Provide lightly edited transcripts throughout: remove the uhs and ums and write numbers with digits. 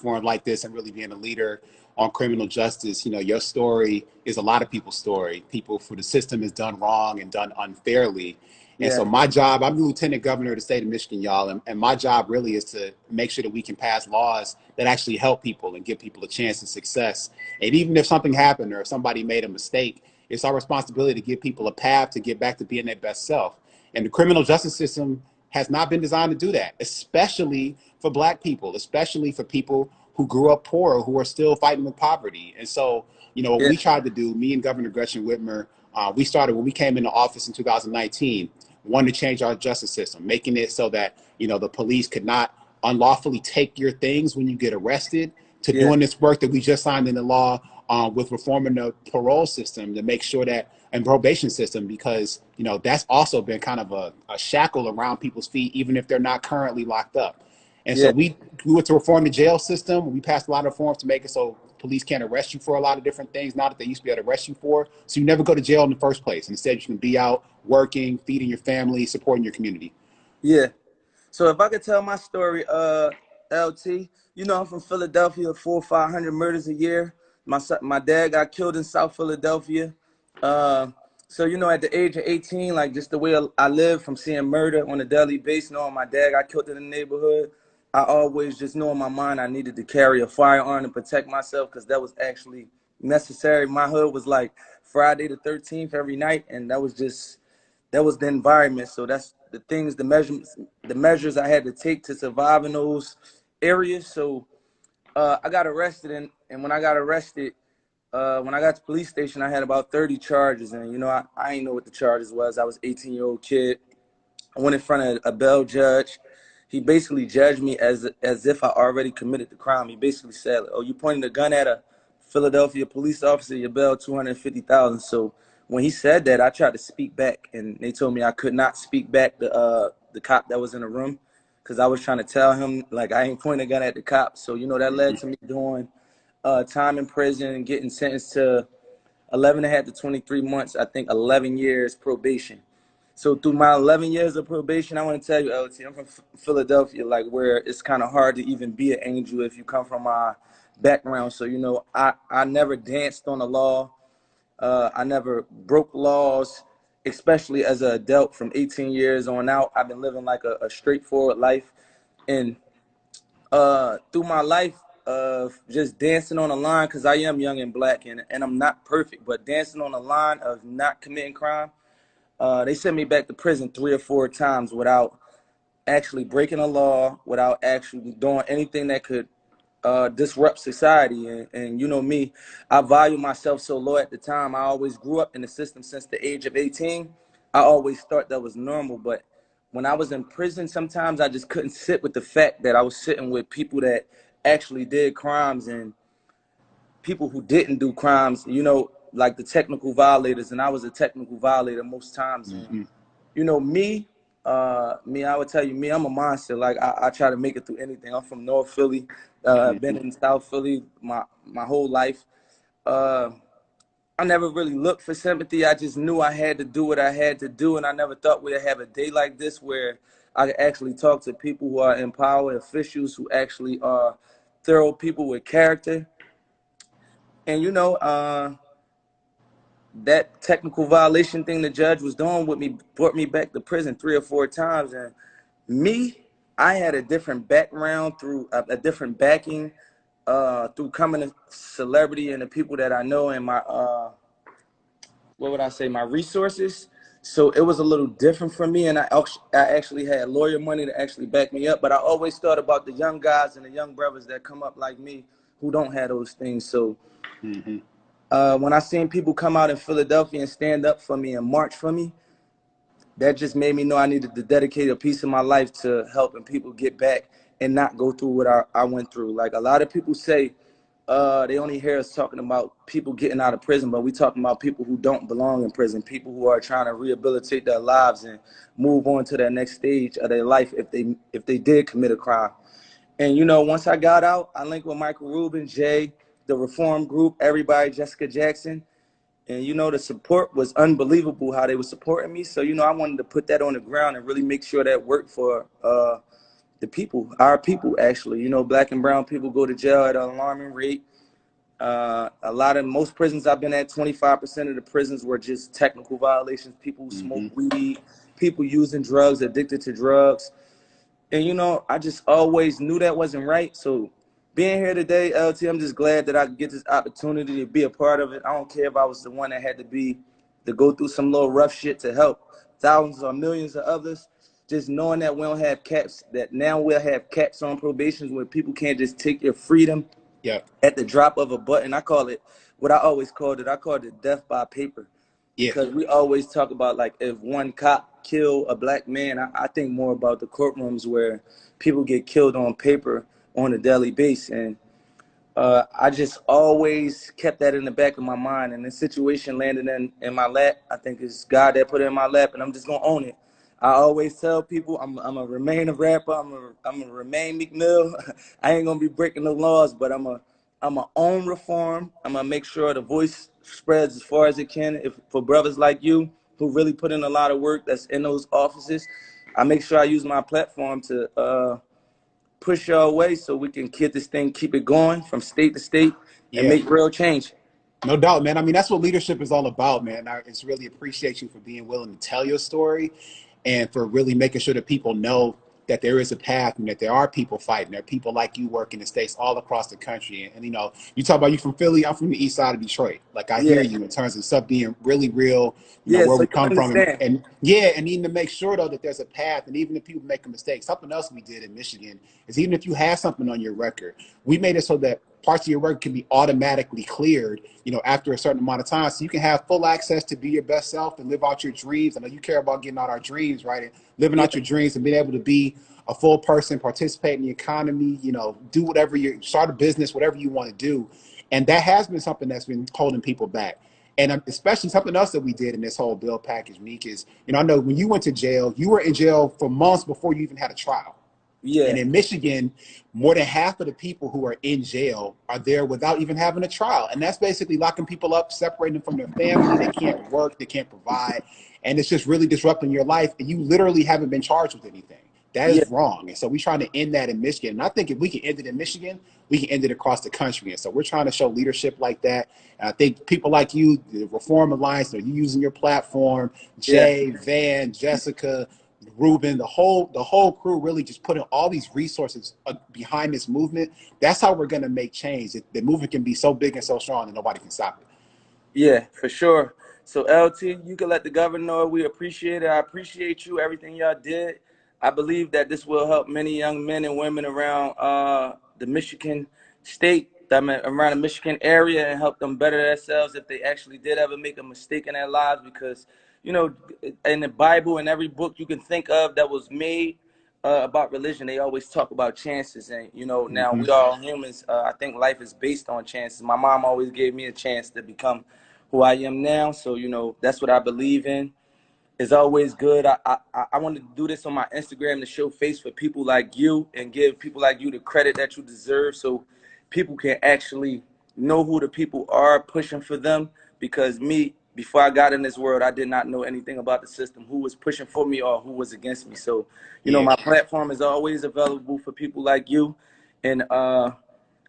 platform like this and really being a leader on criminal justice, you know, your story is a lot of people's story. People for the system is done wrong and done unfairly. And Yeah, so my job, I'm the lieutenant governor of the state of Michigan, y'all. And my job really is to make sure that we can pass laws that actually help people and give people a chance of success. And even if something happened or if somebody made a mistake, it's our responsibility to give people a path to get back to being their best self. And the criminal justice system has not been designed to do that, especially for Black people, especially for people who grew up poor, who are still fighting with poverty. And so, you know, what yeah, we tried to do, me and Governor Gretchen Whitmer, we started when we came into office in 2019, wanted to change our justice system, making it so that, you know, the police could not unlawfully take your things when you get arrested, to yeah, doing this work that we just signed into law with reforming the parole system to make sure that, and probation system, because, you know, that's also been kind of a shackle around people's feet, even if they're not currently locked up. And so yeah, we went to reform the jail system. We passed a lot of reforms to make it so police can't arrest you for a lot of different things now that they used to be able to arrest you for. So you never go to jail in the first place. Instead, you can be out working, feeding your family, supporting your community. yeah. So if I could tell my story, LT, you know, I'm from Philadelphia, 400 or 500 murders a year. My dad got killed in South Philadelphia. Uh, so, you know, at the age of 18, like just the way I live from seeing murder on a daily basis, knowing my dad got killed in the neighborhood, I always just know in my mind I needed to carry a firearm to protect myself because that was actually necessary. My hood was like Friday the 13th every night, and that was the environment. So that's the things, the measures I had to take to survive in those areas. So I got arrested, and when I got arrested, when I got to the police station, I had about 30 charges, and you know I didn't know what the charges was. I was 18-year-old kid. I went in front of a bail judge. He basically judged me as if I already committed the crime. He basically said, "Oh, you pointed a gun at a Philadelphia police officer. Your bail 250,000." So when he said that, I tried to speak back, and they told me I could not speak back to the cop that was in the room because I was trying to tell him like I ain't pointing a gun at the cop. So you know that led to me doing time in prison and getting sentenced to 11 and a half to 23 months. I think 11 years probation. So through my 11 years of probation, I want to tell you, LT, I'm from Philadelphia, like where it's kind of hard to even be an angel if you come from my background. So, you know, I never danced on the law. I never broke laws, especially as an adult from 18 years on out. I've been living like a straightforward life. And through my life of just dancing on the line, because I am young and black and I'm not perfect, but dancing on the line of not committing crime, they sent me back to prison 3 or 4 times without actually breaking a law, without actually doing anything that could disrupt society. And you know me, I value myself so low at the time. I always grew up in the system since the age of 18. I always thought that was normal. But when I was in prison, sometimes I just couldn't sit with the fact that I was sitting with people that actually did crimes and people who didn't do crimes, you know, like the technical violators. And I was a technical violator most times. And Mm-hmm. you know, I would tell you, I'm a monster. Like I try to make it through anything. I'm from North Philly, been Mm-hmm. in South Philly my whole life. Uh, I never really looked for sympathy. I just knew I had to do what I had to do, and I never thought we'd have a day like this where I could actually talk to people who are in power, officials who actually are thorough people with character. And you know, that technical violation thing the judge was doing with me brought me back to prison 3 or 4 times. And me, I had a different background through a different backing through coming to celebrity and the people that I know and my what would I say, my resources. So it was a little different for me, and I actually had lawyer money to actually back me up. But I always thought about the young guys and the young brothers that come up like me who don't have those things. So Mm-hmm. when I seen people come out in Philadelphia and stand up for me and march for me, that just made me know I needed to dedicate a piece of my life to helping people get back and not go through what I went through. Like a lot of people say, they only hear us talking about people getting out of prison, but we talking about people who don't belong in prison, people who are trying to rehabilitate their lives and move on to that next stage of their life if they did commit a crime. And you know, once I got out, I linked with Michael Rubin, Jay, the Reform Group, everybody, Jessica Jackson. And you know, the support was unbelievable how they were supporting me. So, you know, I wanted to put that on the ground and really make sure that worked for the people, our people actually. You know, black and brown people go to jail at an alarming rate. Most prisons I've been at, 25% of the prisons were just technical violations. People who smoke weed, people using drugs, addicted to drugs. And, you know, I just always knew that wasn't right. So being here today, LT, I'm just glad that I could get this opportunity to be a part of it. I don't care if I was the one that had to go through some little rough shit to help thousands or millions of others. Just knowing that we don't have caps, that now we'll have caps on probations where people can't just take your freedom at the drop of a button. I call it what I always called it. I called it death by paper, because we always talk about, like, if one cop kill a black man, I think more about the courtrooms where people get killed on paper on a daily basis. And I just always kept that in the back of my mind. And the situation landed in my lap. I think it's God that put it in my lap, and I'm just gonna own it. I always tell people I'm gonna remain a rapper. I'm gonna remain Meek Mill. I ain't gonna be breaking the laws, but I'm gonna own reform. I'm gonna make sure the voice spreads as far as it can. If for brothers like you who really put in a lot of work that's in those offices, I make sure I use my platform to push y'all away so we can keep this thing, keep it going from state to state, and make real change. No doubt, man. I mean, that's what leadership is all about, man. I just really appreciate you for being willing to tell your story and for really making sure that people know that there is a path and that there are people fighting. There are people like you working in states all across the country. And you know, you talk about you from Philly, I'm from the east side of Detroit. Like, I hear Yeah, you in terms of stuff being really real, you know, yeah. where So we you come from. understand? And yeah, and needing to make sure, though, that there's a path. And even if people make a mistake, something else we did in Michigan is, even if you have something on your record, we made it so that parts of your work can be automatically cleared, you know, after a certain amount of time, so you can have full access to be your best self and live out your dreams. I know you care about getting out our dreams, right? And living Yeah, out your dreams and being able to be a full person, participate in the economy, you know, do whatever you start a business, whatever you want to do. And that has been something that's been holding people back. And especially something else that we did in this whole bill package, Meek, is, you know, I know when you went to jail, you were in jail for months before you even had a trial. And yeah, in Michigan, more than half of the people who are in jail are there without even having a trial. And that's basically locking people up, separating them from their family. They can't work, they can't provide. And it's just really disrupting your life. And you literally haven't been charged with anything. That yeah, is wrong. And so we're trying to end that in Michigan. And I think if we can end it in Michigan, we can end it across the country. And so we're trying to show leadership like that. And I think people like you, the Reform Alliance, you using your platform, yeah, Jay, Van, Jessica, Ruben, the whole crew, really just putting all these resources behind this movement. That's how we're going to make change. The movement can be so big and so strong that nobody can stop it. yeah, for sure. So LT, you can let the governor know we appreciate it. I appreciate you, everything y'all did. I believe that this will help many young men and women around the Michigan state, around the Michigan area, and help them better themselves if they actually did ever make a mistake in their lives. Because, you know, in the Bible and every book you can think of that was made about religion, they always talk about chances. And, you know, now Mm-hmm. we all humans. I think life is based on chances. My mom always gave me a chance to become who I am now. So, you know, that's what I believe in. It's always good. I wanted to do this on my Instagram to show face for people like you and give people like you the credit that you deserve, so people can actually know who the people are pushing for them. Because me, before I got in this world, I did not know anything about the system, who was pushing for me or who was against me. So, you know, Yeah. my platform is always available for people like you. And I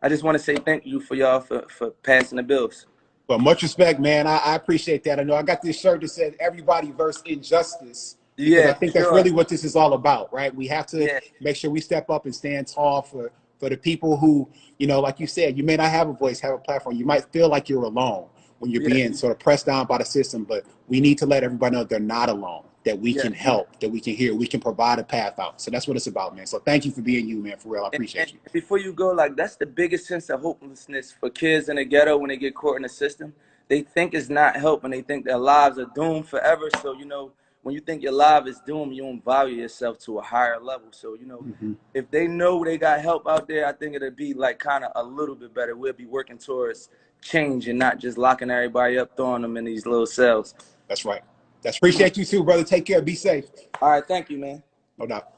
just want to say thank you for y'all for passing the bills. But much respect, man. I appreciate that. I know I got this shirt that said "Everybody versus Injustice" because I Yeah, for think that's sure. really what this is all about, right? We have to Yeah, make sure we step up and stand tall for the people who, you know, like you said, you may not have a voice, have a platform. You might feel like you're alone when you're yeah, being sort of pressed down by the system, but we need to let everybody know they're not alone, that we yeah. can help, that we can hear, we can provide a path out. So that's what it's about, man. So thank you for being you, man, for real. I And appreciate you. before you go, like, that's the biggest sense of hopelessness for kids in the ghetto when they get caught in the system. They think it's not help, and they think their lives are doomed forever. So, you know, when you think your life is doomed, you don't value yourself to a higher level. So, you know, Mm-hmm. if they know they got help out there, I think it'll be like kind of a little bit better. We'll be working towards change and not just locking everybody up, throwing them in these little cells. That's right. That's appreciate you too, brother. Take care. Be safe. All right, thank you, man. No doubt.